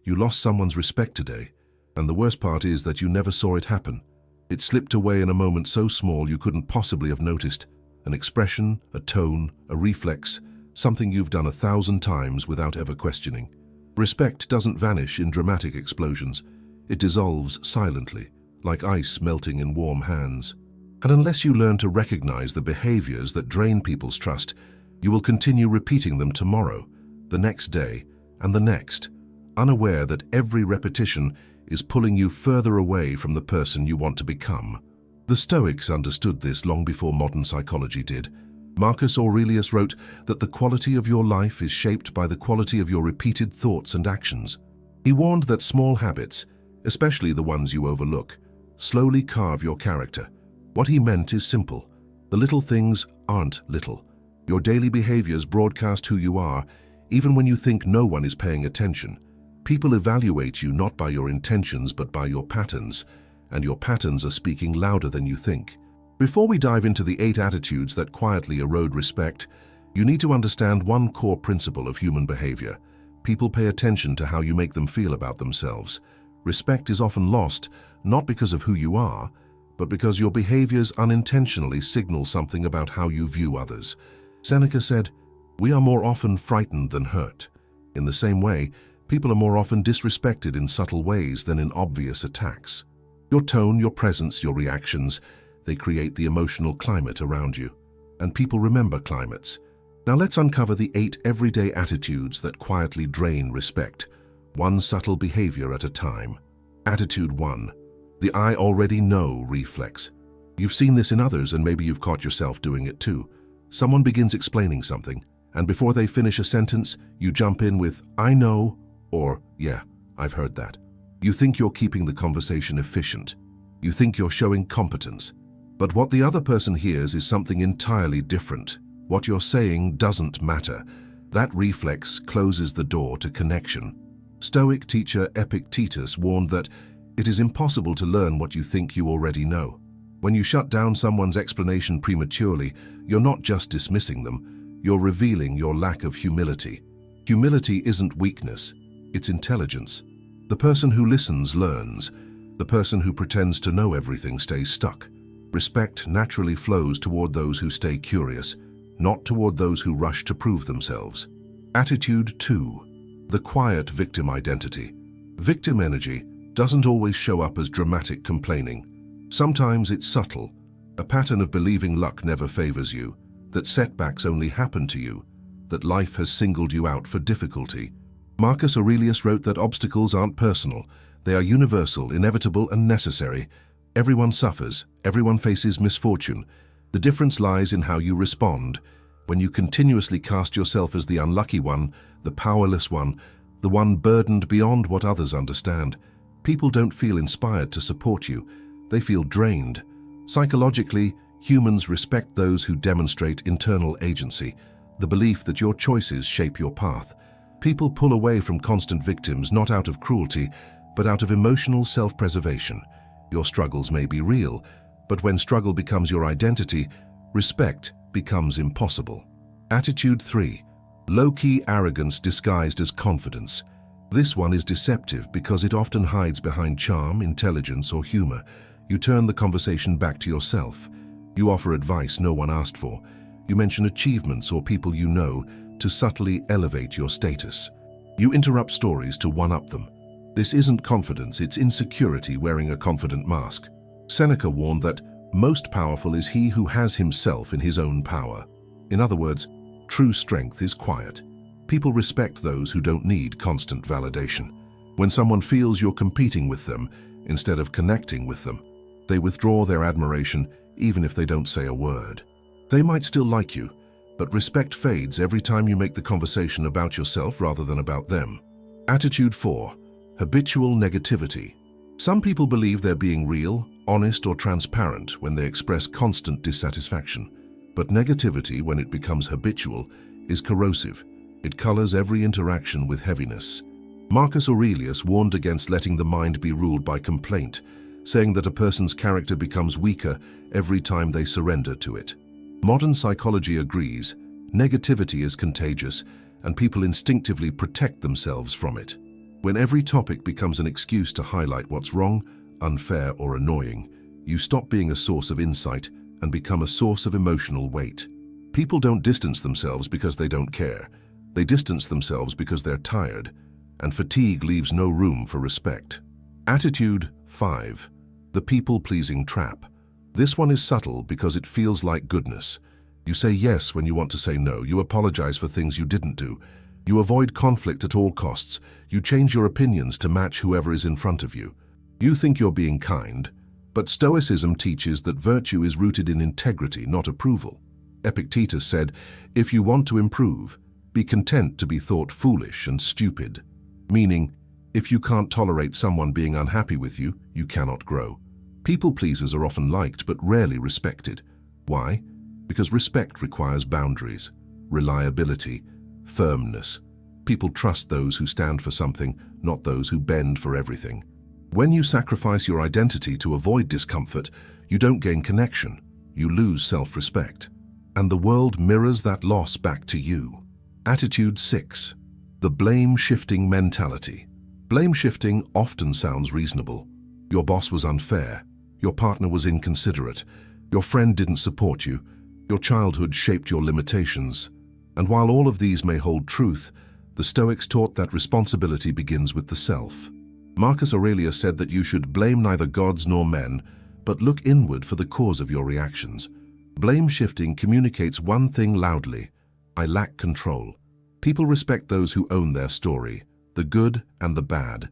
You lost someone's respect today, and the worst part is that you never saw it happen. It slipped away in a moment so small you couldn't possibly have noticed. An expression, a tone, a reflex, something you've done 1,000 times without ever questioning. Respect doesn't vanish in dramatic explosions. It dissolves silently, like ice melting in warm hands. And unless you learn to recognize the behaviors that drain people's trust, you will continue repeating them tomorrow, the next day, and the next, unaware that every repetition is pulling you further away from the person you want to become. The Stoics understood this long before modern psychology did. Marcus Aurelius wrote that the quality of your life is shaped by the quality of your repeated thoughts and actions. He warned that small habits, especially the ones you overlook, slowly carve your character. What he meant is simple. The little things aren't little. Your daily behaviors broadcast who you are, even when you think no one is paying attention. People evaluate you not by your intentions but by your patterns, and your patterns are speaking louder than you think. Before we dive into the 8 attitudes that quietly erode respect, you need to understand one core principle of human behavior. People pay attention to how you make them feel about themselves. Respect is often lost, not because of who you are, but because your behaviors unintentionally signal something about how you view others. Seneca said, "We are more often frightened than hurt." In the same way, people are more often disrespected in subtle ways than in obvious attacks. Your tone, your presence, your reactions, they create the emotional climate around you. And people remember climates. Now let's uncover the 8 everyday attitudes that quietly drain respect, one subtle behavior at a time. Attitude 1. The I already know reflex. You've seen this in others and maybe you've caught yourself doing it too. Someone begins explaining something, and before they finish a sentence, you jump in with, "I know," or, "Yeah, I've heard that." You think you're keeping the conversation efficient. You think you're showing competence. But what the other person hears is something entirely different. What you're saying doesn't matter. That reflex closes the door to connection. Stoic teacher Epictetus warned that it is impossible to learn what you think you already know. When you shut down someone's explanation prematurely, you're not just dismissing them, you're revealing your lack of humility. Humility isn't weakness, it's intelligence. The person who listens learns. The person who pretends to know everything stays stuck. Respect naturally flows toward those who stay curious, not toward those who rush to prove themselves. Attitude 2. The quiet victim identity. Victim energy doesn't always show up as dramatic complaining. Sometimes it's subtle, a pattern of believing luck never favors you, that setbacks only happen to you, that life has singled you out for difficulty. Marcus Aurelius wrote that obstacles aren't personal, they are universal, inevitable, and necessary. Everyone suffers, everyone faces misfortune. The difference lies in how you respond. When you continuously cast yourself as the unlucky one, the powerless one, the one burdened beyond what others understand, people don't feel inspired to support you. They feel drained. Psychologically, humans respect those who demonstrate internal agency, the belief that your choices shape your path. People pull away from constant victims not out of cruelty, but out of emotional self-preservation. Your struggles may be real, but when struggle becomes your identity, respect becomes impossible. Attitude 3. Low-key arrogance disguised as confidence. This one is deceptive because it often hides behind charm, intelligence, or humor. You turn the conversation back to yourself. You offer advice no one asked for. You mention achievements or people you know to subtly elevate your status. You interrupt stories to one-up them. This isn't confidence, it's insecurity wearing a confident mask. Seneca warned that most powerful is he who has himself in his own power. In other words, true strength is quiet. People respect those who don't need constant validation. When someone feels you're competing with them instead of connecting with them, they withdraw their admiration even if they don't say a word. They might still like you, but respect fades every time you make the conversation about yourself rather than about them. Attitude 4. Habitual negativity. Some people believe they're being real, honest, or transparent when they express constant dissatisfaction. But negativity, when it becomes habitual, is corrosive. It colors every interaction with heaviness. Marcus Aurelius warned against letting the mind be ruled by complaint, saying that a person's character becomes weaker every time they surrender to it. Modern psychology agrees. Negativity is contagious, and people instinctively protect themselves from it. When every topic becomes an excuse to highlight what's wrong, unfair, or annoying, you stop being a source of insight and become a source of emotional weight. People don't distance themselves because they don't care. They distance themselves because they're tired, and fatigue leaves no room for respect. Attitude 5. The people-pleasing trap. This one is subtle because it feels like goodness. You say yes when you want to say no. You apologize for things you didn't do. You avoid conflict at all costs. You change your opinions to match whoever is in front of you. You think you're being kind, but Stoicism teaches that virtue is rooted in integrity, not approval. Epictetus said, "If you want to improve, be content to be thought foolish and stupid." Meaning, if you can't tolerate someone being unhappy with you, you cannot grow. People pleasers are often liked but rarely respected. Why? Because respect requires boundaries, reliability, firmness. People trust those who stand for something, not those who bend for everything. When you sacrifice your identity to avoid discomfort, you don't gain connection, you lose self-respect. And the world mirrors that loss back to you. Attitude 6. The blame-shifting mentality. Blame-shifting often sounds reasonable. Your boss was unfair, your partner was inconsiderate, your friend didn't support you, your childhood shaped your limitations. And while all of these may hold truth, the Stoics taught that responsibility begins with the self. Marcus Aurelius said that you should blame neither gods nor men, but look inward for the cause of your reactions. Blame-shifting communicates one thing loudly: I lack control. People respect those who own their story, the good and the bad.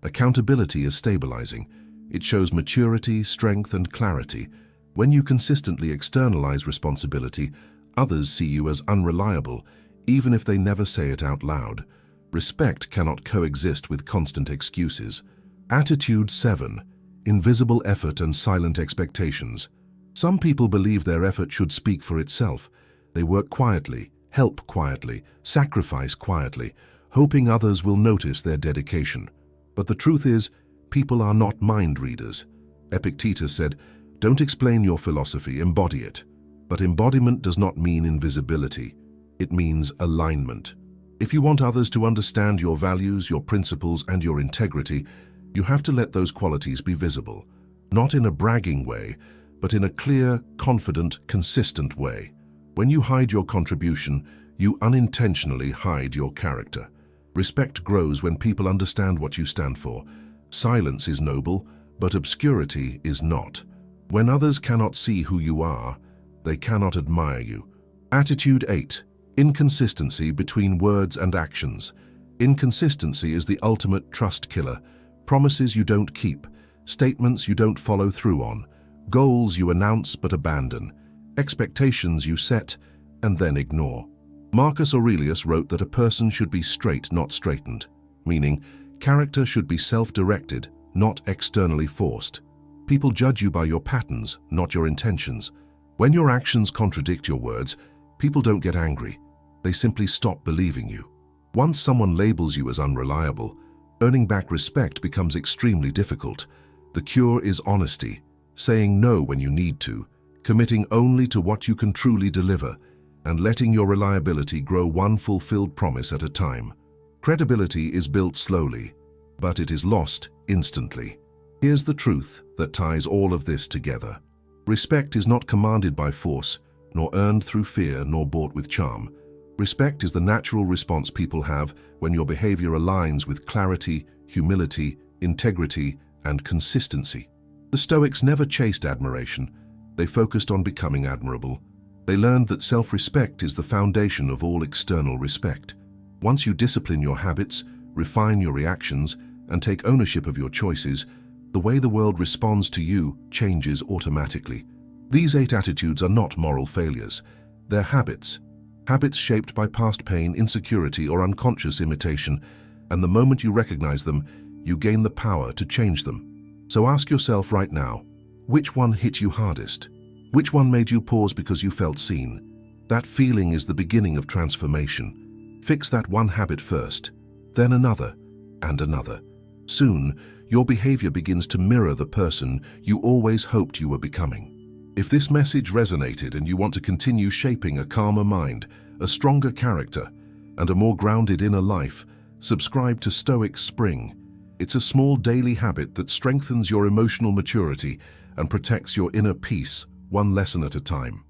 Accountability is stabilizing. It shows maturity, strength, and clarity. When you consistently externalize responsibility, others see you as unreliable, even if they never say it out loud. Respect cannot coexist with constant excuses. Attitude 7. Invisible effort and silent expectations. Some people believe their effort should speak for itself. They work quietly, help quietly, sacrifice quietly, hoping others will notice their dedication. But the truth is, people are not mind readers. Epictetus said, "Don't explain your philosophy, embody it." But embodiment does not mean invisibility. It means alignment. If you want others to understand your values, your principles, and your integrity, you have to let those qualities be visible. Not in a bragging way, but in a clear, confident, consistent way. When you hide your contribution, you unintentionally hide your character. Respect grows when people understand what you stand for. Silence is noble, but obscurity is not. When others cannot see who you are, they cannot admire you. Attitude 8. Inconsistency between words and actions. Inconsistency is the ultimate trust killer. Promises you don't keep, statements you don't follow through on, goals you announce but abandon, expectations you set and then ignore. Marcus Aurelius wrote that a person should be straight, not straightened, meaning character should be self-directed, not externally forced. People judge you by your patterns, not your intentions. When your actions contradict your words, people don't get angry. They simply stop believing you. Once someone labels you as unreliable, earning back respect becomes extremely difficult. The cure is honesty, saying no when you need to, committing only to what you can truly deliver, and letting your reliability grow one fulfilled promise at a time. Credibility is built slowly, but it is lost instantly. Here's the truth that ties all of this together. Respect is not commanded by force, nor earned through fear, nor bought with charm. Respect is the natural response people have when your behavior aligns with clarity, humility, integrity, and consistency. The Stoics never chased admiration. They focused on becoming admirable. They learned that self-respect is the foundation of all external respect. Once you discipline your habits, refine your reactions, and take ownership of your choices, the way the world responds to you changes automatically. These 8 attitudes are not moral failures. They're habits. Habits shaped by past pain, insecurity, or unconscious imitation, and the moment you recognize them, you gain the power to change them. So ask yourself right now, which one hit you hardest? Which one made you pause because you felt seen? That feeling is the beginning of transformation. Fix that one habit first, then another, and another. Soon, your behavior begins to mirror the person you always hoped you were becoming. If this message resonated and you want to continue shaping a calmer mind, a stronger character, and a more grounded inner life, subscribe to Stoic Spring. It's a small daily habit that strengthens your emotional maturity and protects your inner peace, one lesson at a time.